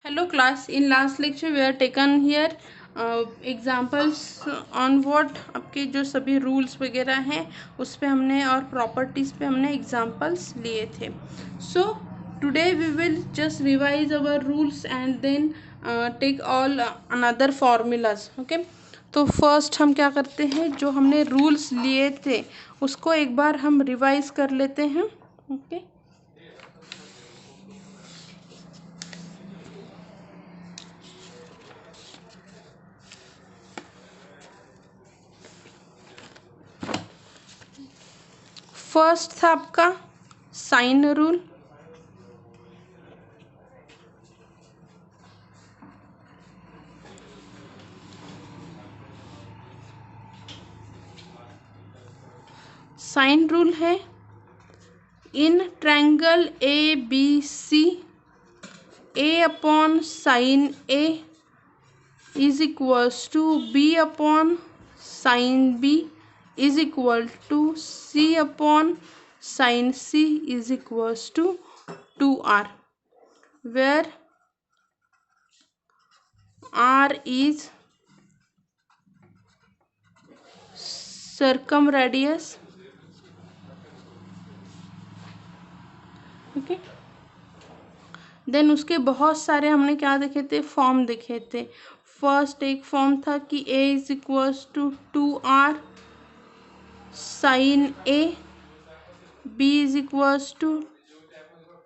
Hello class, in last lecture we are taken here examples on what आपके जो सभी rules वगैरह हैं उस पे हमने और प्रॉपर्टीज़ पे हमने एग्जाम्पल्स लिए थे. So today we will just revise our rules and then take all another formulas. Okay, तो फर्स्ट हम क्या करते हैं, जो हमने रूल्स लिए थे उसको एक बार हम रिवाइज कर लेते हैं. ओके, फर्स्ट था आपका साइन रूल. साइन रूल है in triangle A B C A upon sine A is equals to B upon sine B is equal to C upon sine C is equals to 2r, where r is circumradius. Okay, then उसके बहुत सारे हमने क्या देखे थे, form देखे थे. First एक फॉर्म था कि a is equals to 2r sine a, b is equals to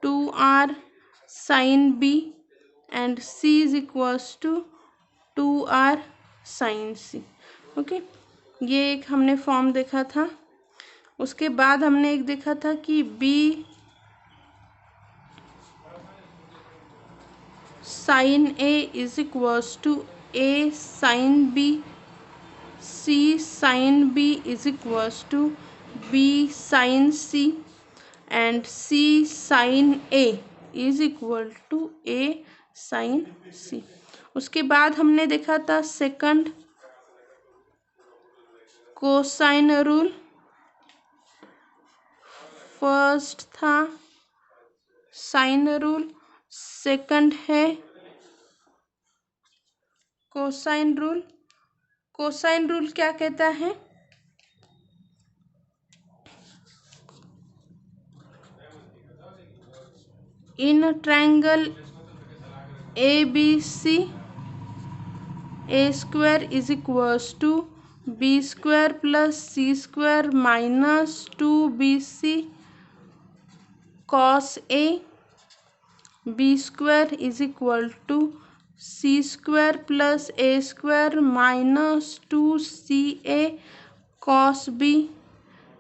2r sine b and c is equals to 2r sine c. Okay, ये एक हमने फॉर्म देखा था. उसके बाद हमने एक देखा था कि b sine A is equals to a sine b, c sine b is equals to b sine c and c sine a is equal to a sine c. उसके बाद हमने देखा था सेकंड कोसाइन रूल. फर्स्ट था sine rule, second है cosine rule. Cosine rule क्या कहता है, in triangle A B C A square is equals to B square plus C square minus 2bc cos A, B square is equal to C square plus A square minus 2ca cos B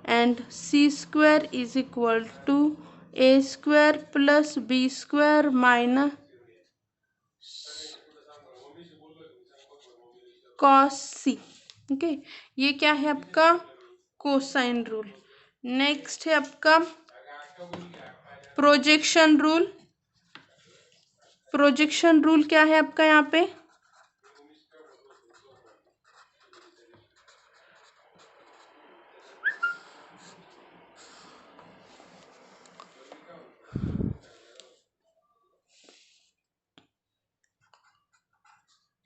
and C square is equal to A square plus B square minus cos C. Okay, ये क्या है आपका cosine rule. Next है आपका projection rule. Projection rule क्या है आपका यहाँ पे,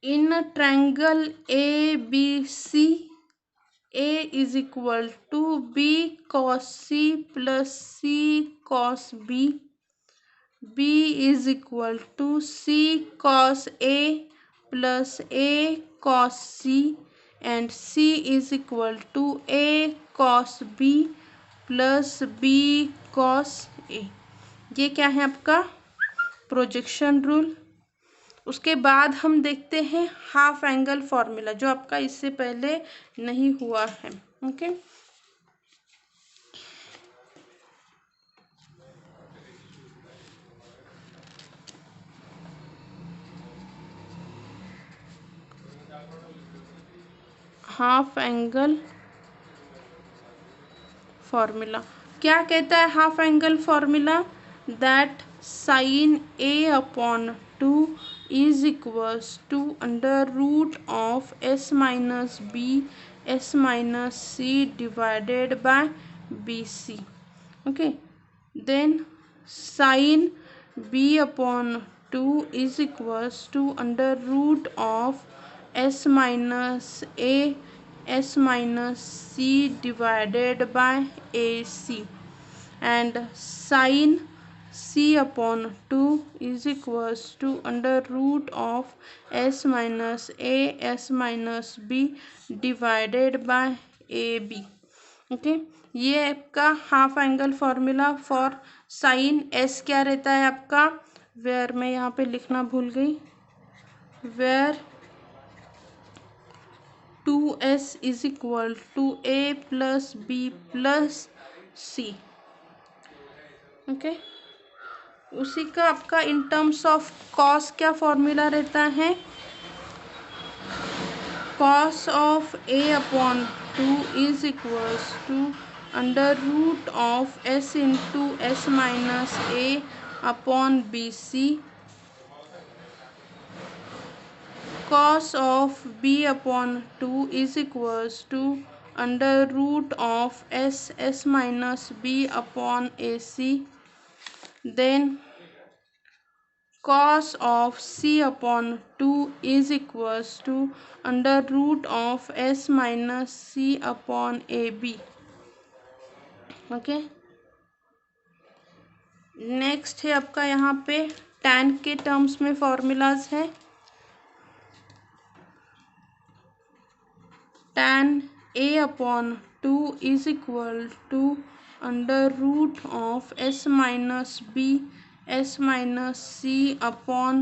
in triangle A B C A is equal to B cos C plus C cos B, B is equal to C cos A plus A cos C and C is equal to A cos B plus B cos A. ये क्या है आपका projection rule. उसके बाद हम देखते हैं half angle formula, जो आपका इससे पहले नहीं हुआ है. ओके, हाफ एंगल फॉर्मूला क्या कहता है. Half angle formula that sine A upon 2 is equals to under root of s minus B s minus C divided by B C. Okay, then sine b upon two is equals to under root of S minus C divided by A C and sine c upon 2 is equals to under root of s minus b divided by ab. Okay, ये आपका half angle formula for sine s क्या रहता है आपका, where मैं यहाँ पे लिखना भूल गई, where 2s is equal to a plus b plus c. Okay, उसी का आपका इन टर्म्स ऑफ कॉस क्या फॉर्मूला रहता है, cos of a upon 2 is equals to under root of s into S minus a upon B C, cos of b upon 2 is equals to under root of S minus b upon A C, then cos of c upon 2 is equals to under root of s minus c upon ab. Okay, next है आपका यहाँ पे tan के terms में formulas है, tan a upon 2 is equal to under root of s minus c upon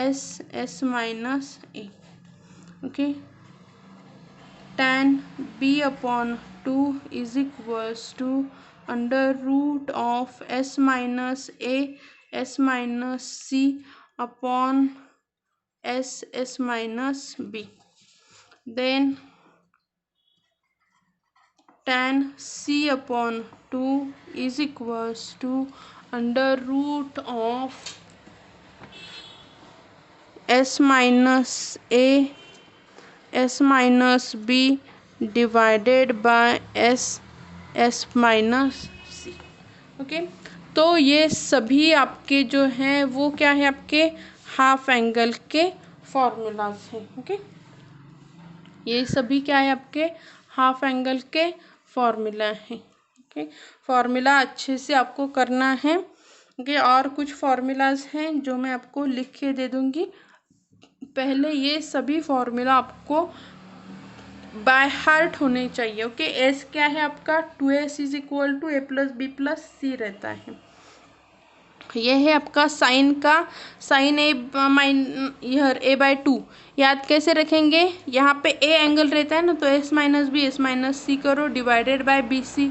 s minus a. Okay, tan b upon 2 is equals to under root of s minus c upon s minus b, then tan c upon 2 is equals to under root of s minus b divided by s minus c. Okay, तो ये सभी आपके जो हैं वो क्या है, आपके हाफ एंगल के फॉर्मूलाज हैं. ओके, ये सभी क्या है, आपके हाफ एंगल के फॉर्मूला हैं. ओके, फॉर्मूला अच्छे से आपको करना है. ओके, और कुछ फॉर्मूलाज हैं जो मैं आपको लिख के दे दूंगी. पहले ये सभी फॉर्मूला आपको बाय हार्ट होने चाहिए. ओके, एस क्या है आपका, 2s is equal to a plus B plus C रहता है. यह है आपका साइन का, साइन ए इधर a बाई 2 याद कैसे रखेंगे, यहाँ पे a एंगल रहता है ना तो s माइनस सी करो divided by B C,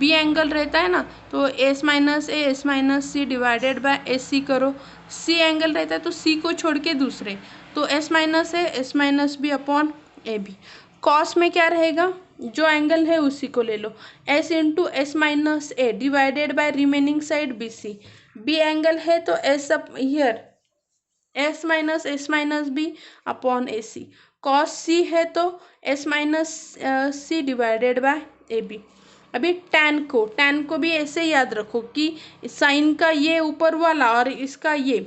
b angle रहता है ना तो s minus C divided by S C करो, c एंगल रहता है तो c को छोड़ के दूसरे तो s minus B upon A B. Cos में क्या रहेगा, जो एंगल है उसी को ले लो, s into S minus A divided by remaining side B C, B angle है तो s up here s minus B upon A C, cos C है तो s minus C divided by A B. अभी tan को भी ऐसे याद रखो कि साइन का ये ऊपर वाला और इसका ये,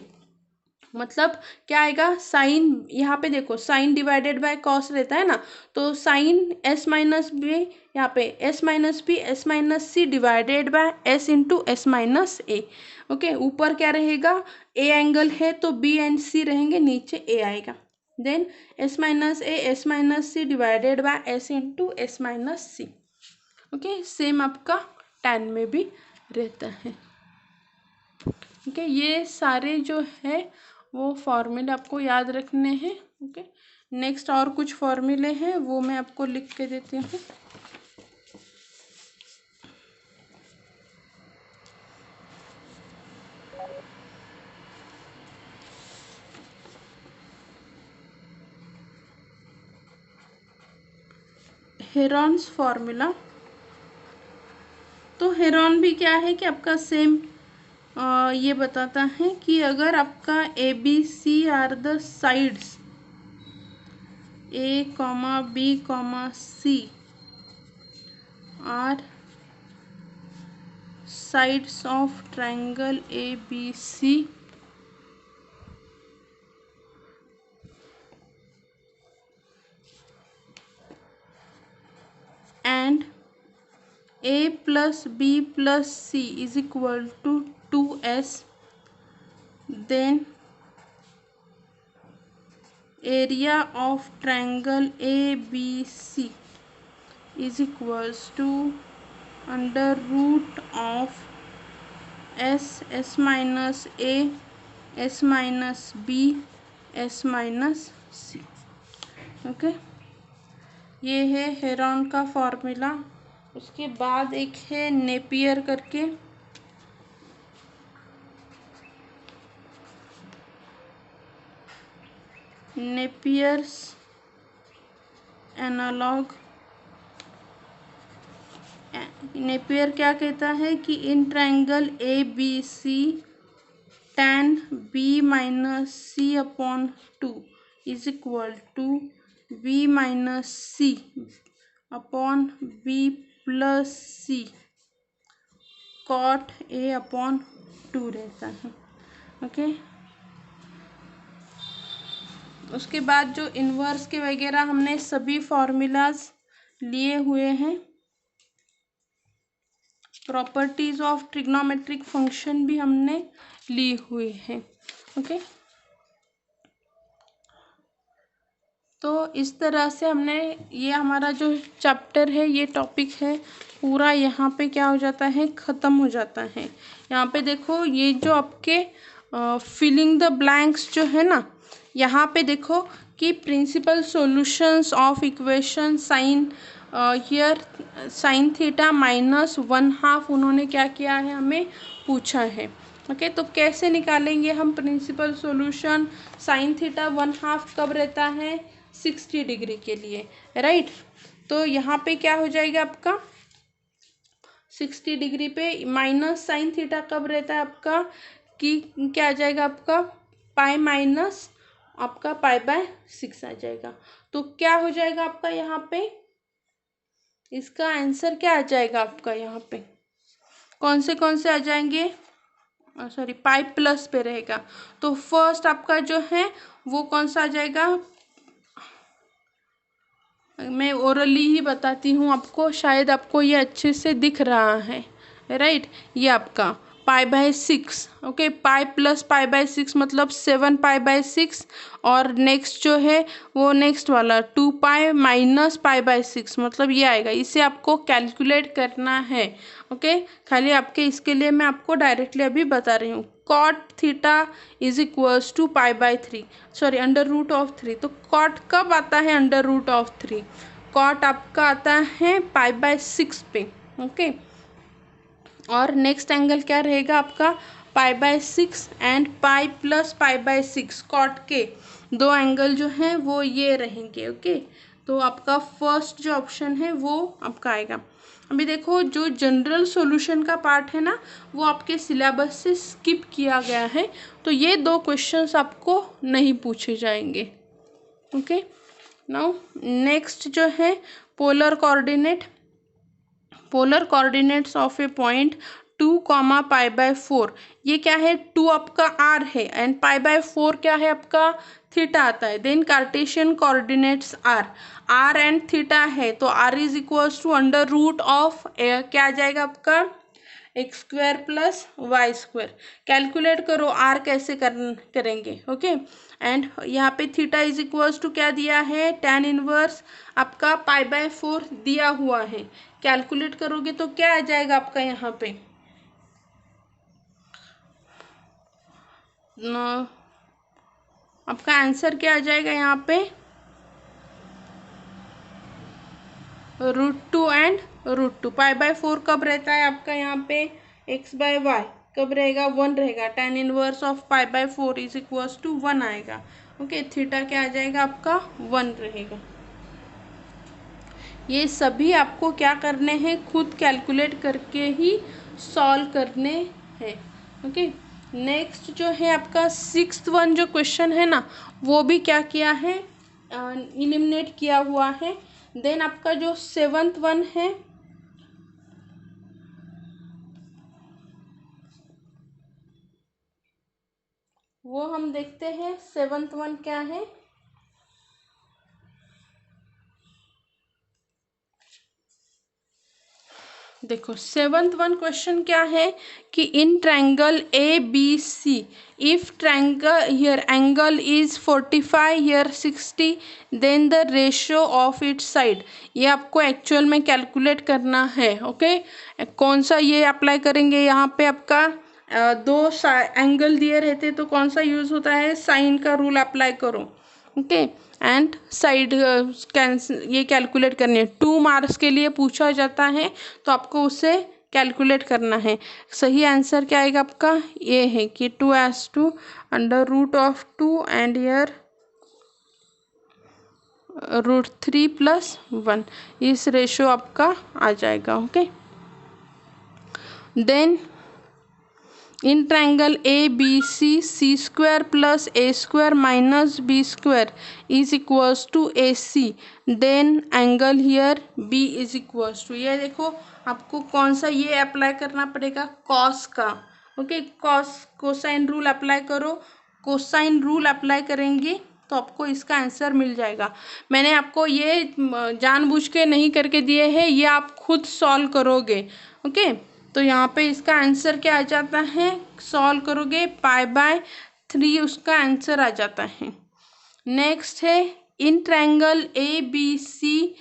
मतलब क्या आएगा, साइन यहाँ पे देखो साइन डिवाइडेड बाय कॉस रहता है ना तो साइन s माइनस बी, यहाँ पे s minus C divided by s into S minus A. Okay, ऊपर क्या रहेगा, a एंगल है तो b एंड c रहेंगे, नीचे a आएगा, then s minus C divided by s into S minus C. Okay, same आपका tan में भी रहता है. ओके, ये सारे जो है वो फॉर्मूले आपको याद रखने हैं. ओके, नेक्स्ट और कुछ फॉर्मूले हैं वो मैं आपको लिख के देती हूँ. हेरॉन्स फॉर्मूला, तो हेरॉन भी क्या है कि आपका सेम ये बताता है कि अगर आपका A B C are the sides a b c are sides of triangle ABC a plus b plus c is equal to 2s, then area of triangle ABC is equals to under root of s minus a, s minus b, s minus c। Okay, ये है heron का formula. उसके बाद एक है Napier करके, Napier's analogue. Napier क्या कहता है कि in triangle A B C tan b minus C upon 2 is equal to b minus C upon b plus C cot A upon 2 रहता है। ओके, उसके बाद जो इन्वर्स के वगैरह हमने सभी फॉर्मूलाज लिए हुए हैं। प्रॉपर्टीज ऑफ ट्रिग्नोमेट्रिक फंक्शन भी हमने ली हुई है। ओके, तो इस तरह से हमने, ये हमारा जो चैप्टर है, ये टॉपिक है पूरा, यहाँ पे क्या हो जाता है, ख़त्म हो जाता है। यहाँ पे देखो, ये जो आपके फिलिंग द ब्लैंक्स जो है ना, यहाँ पे देखो कि principal solutions of equation sine here sine theta minus 1/2 उन्होंने क्या किया है, हमें पूछा है। ओके, तो कैसे निकालेंगे हम प्रिंसिपल सॉल्यूशन? साइन थीटा 1/2 कब रहता है, 60 डिग्री के लिए, राइट। तो यहाँ पे क्या हो जाएगा आपका 60 डिग्री पे माइनस साइन थीटा कब रहता है आपका, कि क्या आ जाएगा आपका पाई माइनस आपका पाई/6 आ जाएगा। तो क्या हो जाएगा आपका यहाँ पे, इसका आंसर क्या आ जाएगा आपका, यहाँ पे कौन से आ जाएंगे, सॉरी पाई प्लस पे रहेगा। तो फर्स्ट आपका जो है वो कौन सा आ जाएगा, मैं ओरली ही बताती हूँ आपको, शायद आपको ये अच्छे से दिख रहा है, राइट। ये आपका पाई/6, ओके, पाई प्लस पाई/6 मतलब 7 पाई/6, और नेक्स्ट जो है वो नेक्स्ट वाला 2 पाई माइनस पाई/6 मतलब ये आएगा। इसे आपको कैलकुलेट करना है, ओके। खाली आपके इसके लिए मैं आपको डायरेक्टली अभी बता रही हूँ। Cot theta is equals to पाई/3, सॉरी अंडर रूट ऑफ 3। तो कॉट कब आता है अंडर रूट ऑफ 3, कॉट आपका आता है पाई/6 पे, ओके। और नेक्स्ट एंगल क्या रहेगा आपका पाई/6 एंड पाई प्लस पाई/6, कॉट के दो एंगल जो हैं वो ये रहेंगे, ओके। तो आपका फर्स्ट जो ऑप्शन है वो आपका आएगा। अभी देखो, जो जनरल सॉल्यूशन का पार्ट है ना, वो आपके सिलेबस से स्किप किया गया है, तो ये 2 क्वेश्चंस आपको नहीं पूछे जाएंगे, ओके। नाउ नेक्स्ट जो है polar coordinates of A point 2, पाई/4। ये क्या है, 2 आपका आर है एंड पाई/4 क्या है आपका थीटा आता है। Then cartesian coordinates R and theta है, तो R is equals to under root of क्या आ जाएगा आपका x² प्लस y²। कैलकुलेट करो आर कैसे करेंगे, ओके। एंड यहाँ पे थीटा इज इक्वल्स टू क्या दिया है, tan इनवर्स आपका पाई/4 दिया हुआ है। कैलकुलेट करोगे तो क्या आ जाएगा आपका यहाँ पे आपका आंसर क्या आ जाएगा यहाँ पे √2 एंड √2। पाई/4 कब रहता है आपका यहाँ पे x/y कब रहेगा 1 रहेगा। tan इनवर्स ऑफ पाई/4 इज इक्वल्स टू 1 आएगा, ओके। थीटा क्या आ जाएगा आपका 1 रहेगा। ये सभी आपको क्या करने हैं, खुद कैलकुलेट करके ही सॉल्व करने हैं, ओके। नेक्स्ट जो है आपका 6th वन जो क्वेश्चन है ना, वो भी क्या किया है, इलिमिनेट किया हुआ है। देन आपका जो 7th वन है, वो हम देखते हैं 7th वन क्या है। देखो सेवंथ वन क्वेश्चन क्या है कि in triangle A B C if triangle here angle is 45 here 60 then the ratio of its side. ये आपको एक्चुअल में कैलकुलेट करना है। ओके कौन सा ये अप्लाई करेंगे यहाँ पे आपका दो एंगल दिए रहते तो कौन सा यूज होता है, साइन का रूल अप्लाई करो। ओके एंड साइड ये कैलकुलेट करनी है। 2 मार्क्स के लिए पूछा जाता है तो आपको उसे कैलकुलेट करना है। सही आंसर क्या आएगा आपका, ये है कि 2/2 अंडर रूट ऑफ 2 एंड ईयर √3 + 1 इस रेशो आपका आ जाएगा। Okay then in triangle A B C square plus A square minus B square is equals to A C then angle here B is equals to, ये देखो आपको कौन सा ये अप्लाई करना पड़ेगा, कॉस का। Okay cos cosine rule apply करो, कोसाइन रूल अप्लाई करेंगे तो आपको इसका आंसर मिल जाएगा। मैंने आपको ये जानबूझ के नहीं करके दिए हैं, ये आप खुद सॉल्व करोगे। ओके तो यहाँ पे इसका आंसर क्या आ जाता है, सॉल्व करोगे π/3 उसका आंसर आ जाता है। नेक्स्ट है in triangle A B C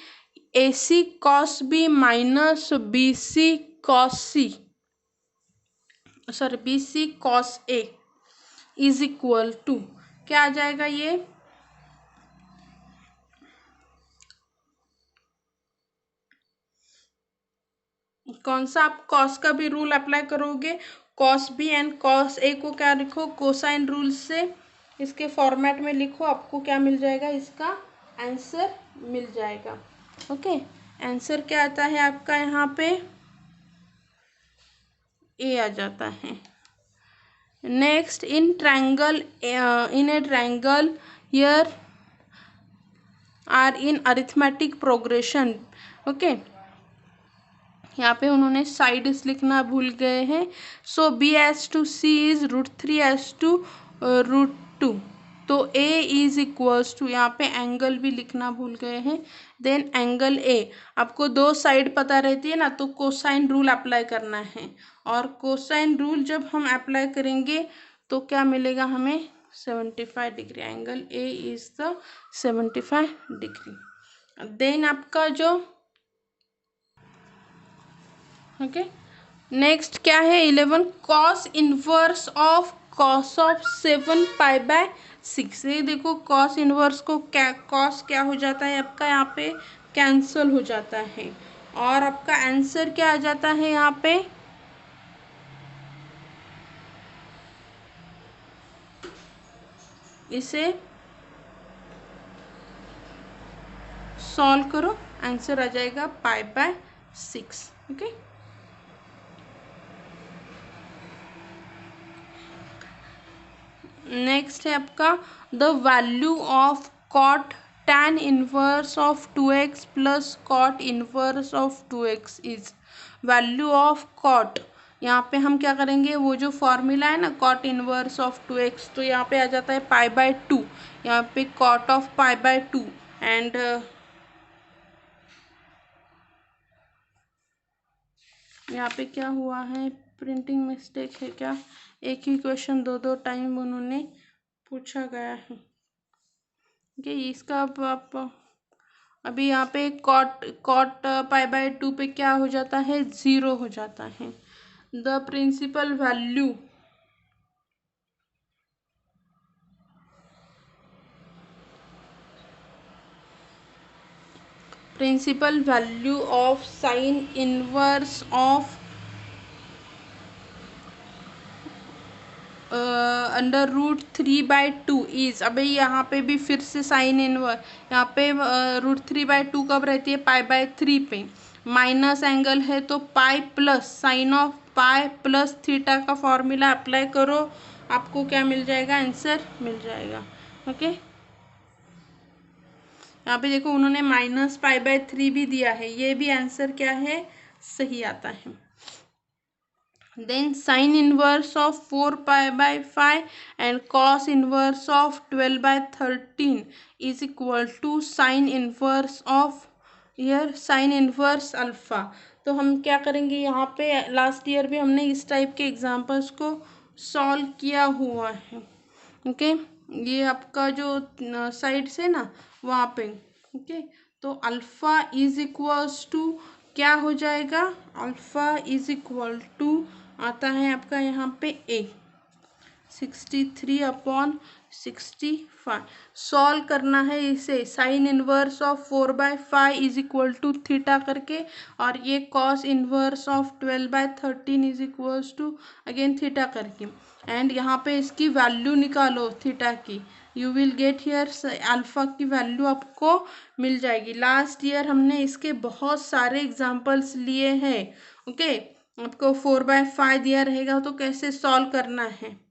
A C cos B minus B C cos C sorry B C cos A is equal to क्या आ जाएगा, ये कौन सा आप कॉस का भी रूल अप्लाई करोगे, cos B and cos A को क्या लिखो, कोसाइन रूल से इसके फॉर्मेट में लिखो, आपको क्या मिल जाएगा, इसका आंसर मिल जाएगा। ओके आंसर क्या आता है आपका, यहाँ पे ए आ जाता है। Next in triangle in a triangle here are in arithmetic progression. Okay यहाँ पे उन्होंने साइड्स लिखना भूल गए हैं। सो B/C इज √3/√2 तो A इज इक्वल्स टू, यहाँ पे एंगल भी लिखना भूल गए हैं। देन एंगल A आपको दो साइड पता रहती है ना, तो कोसाइन रूल अप्लाई करना है, और कोसाइन रूल जब हम अप्लाई करेंगे तो क्या मिलेगा हमें, 75 degree. Angle A is the 75 degree. Then आपका जो ओके नेक्स्ट क्या है 11 cos inverse of cos of 7π/6। ये देखो कॉस इनवर्स को क्या, कॉस क्या हो जाता है आपका, यहाँ पे कैंसल हो जाता है, और आपका आंसर क्या आ जाता है यहाँ पे, इसे सॉल्व करो, आंसर आ जाएगा π/6। ओके नेक्स्ट है आपका the value of cot tan inverse of 2x plus cot inverse of 2x is, value of cot, यहाँ पे हम क्या करेंगे, वो जो फॉर्मूला है ना कॉट इनवर्स ऑफ 2x, तो यहाँ पे आ जाता है π/2, यहाँ पे कॉट ऑफ π/2 एंड यहाँ पे क्या हुआ है, प्रिंटिंग मिस्टेक है क्या, एक ही क्वेश्चन दो दो टाइम उन्होंने पूछा गया है। कि इसका अब आप अभी यहाँ पे कॉट π/2 पे क्या हो जाता है, 0 हो जाता है। The principal value of sine inverse of under √3/2 is, अभी यहाँ पे भी फिर से साइन इनवर्स, यहाँ पे √3/2 कब रहती है, π/3 पे, माइनस एंगल है तो pi plus sign of pi plus theta का फॉर्मूला अप्लाई करो, आपको क्या मिल जाएगा, आंसर मिल जाएगा। ओके यहाँ पे देखो उन्होंने -π/3 भी दिया है, ये भी आंसर क्या है, सही आता है। Then sin inverse of 4π/5 and cos inverse of 12/13 is equal to sin inverse of, here sin inverse alpha, तो हम क्या करेंगे, यहाँ पे लास्ट ईयर भी हमने इस टाइप के एग्जांपल्स को सॉल्व किया हुआ है। ओके, ये आपका जो साइड से ना वहाँ पे। ओके, तो अल्फ़ा इज इक्वल्स टू क्या हो जाएगा, अल्फ़ा इज इक्वल टू आता है आपका यहाँ पे ए 63/65। सॉल्व करना है इसे sine inverse of 4/5 is equal to theta करके, और ये cos inverse of 12/13 is equals to again theta करके, एंड यहाँ पे इसकी वैल्यू निकालो थीटा की। You will get here alpha की वैल्यू आपको मिल जाएगी। लास्ट ईयर हमने इसके बहुत सारे एग्जाम्पल्स लिए हैं। ओके, आपको 4/5 दिया रहेगा तो कैसे सॉल्व करना है।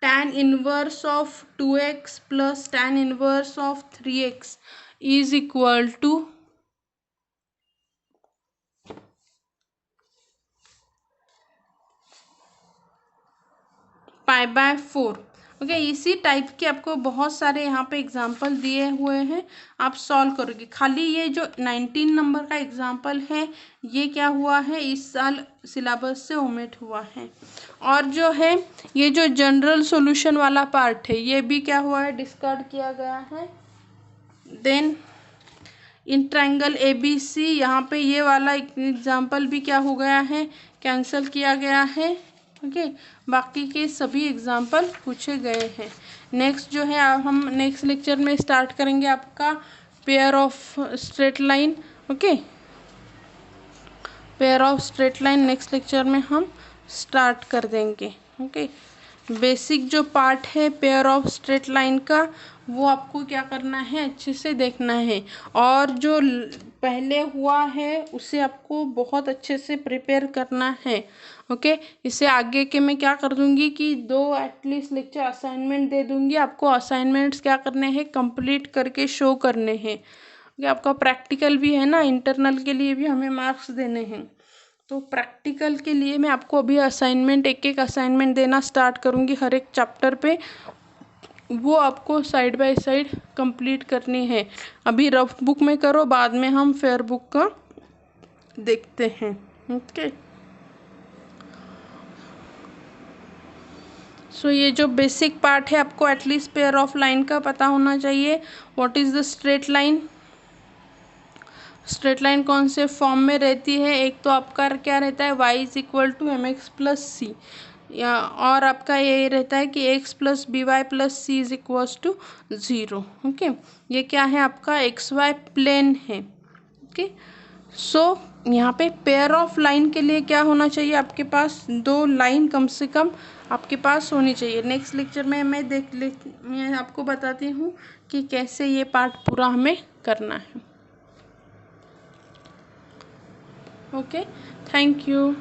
tan inverse of 2x plus tan inverse of 3x is equal to π/4। Okay, इसी टाइप के आपको बहुत सारे यहाँ पे एग्जाम्पल दिए हुए हैं, आप सॉल्व करोगे। खाली ये जो 19 नंबर का एग्जाम्पल है ये क्या हुआ है, इस साल सिलेबस से ओमिट हुआ है। और जो है ये जो जनरल सॉल्यूशन वाला पार्ट है ये भी क्या हुआ है, डिस्कार्ड किया गया है। Then in triangle A B C, यहाँ पे ये वाला एग्जाम्पल भी क्या हो गया है, कैंसिल किया गया है। ओके, बाकी के सभी एग्जाम्पल पूछे गए हैं। नेक्स्ट जो है हम नेक्स्ट लेक्चर में स्टार्ट करेंगे आपका pair of straight line. Okay, pair of straight line next lecture में हम स्टार्ट कर देंगे। ओके, बेसिक जो पार्ट है पेयर ऑफ स्ट्रेट लाइन का वो आपको क्या करना है, अच्छे से देखना है, और जो पहले हुआ है उसे आपको बहुत अच्छे से प्रिपेयर करना है। ओके, इसे आगे के मैं क्या कर दूंगी कि 2 एटलीस्ट लेक्चर असाइनमेंट दे दूंगी आपको। असाइनमेंट्स क्या करने हैं, कंप्लीट करके शो करने हैं। ओके, आपका प्रैक्टिकल भी है ना, इंटरनल के लिए भी हमें मार्क्स देने हैं, तो प्रैक्टिकल के लिए मैं आपको अभी असाइनमेंट एक एक असाइनमेंट देना स्टार्ट करूँगी हर एक चैप्टर पे, वो आपको साइड बाय साइड कंप्लीट करनी है। अभी रफ बुक में करो, बाद में हम फेयर बुक का देखते हैं। ओके, सो ये जो बेसिक पार्ट है आपको एटलीस्ट पेयर ऑफ लाइन का पता होना चाहिए। What is the straight line, straight line कौन से फॉर्म में रहती है, एक तो आपका क्या रहता है y is equal to mx plus C, या और आपका ये रहता है कि x plus B Y plus C is equals to 0। Okay, ये क्या है आपका xy प्लेन है। ओके, सो यहाँ पे पेयर ऑफ लाइन के लिए क्या होना चाहिए, आपके पास 2 लाइन कम से कम आपके पास होनी चाहिए। नेक्स्ट लेक्चर में मैं आपको बताती हूँ कि कैसे ये पार्ट पूरा हमें करना है। Okay, thank you.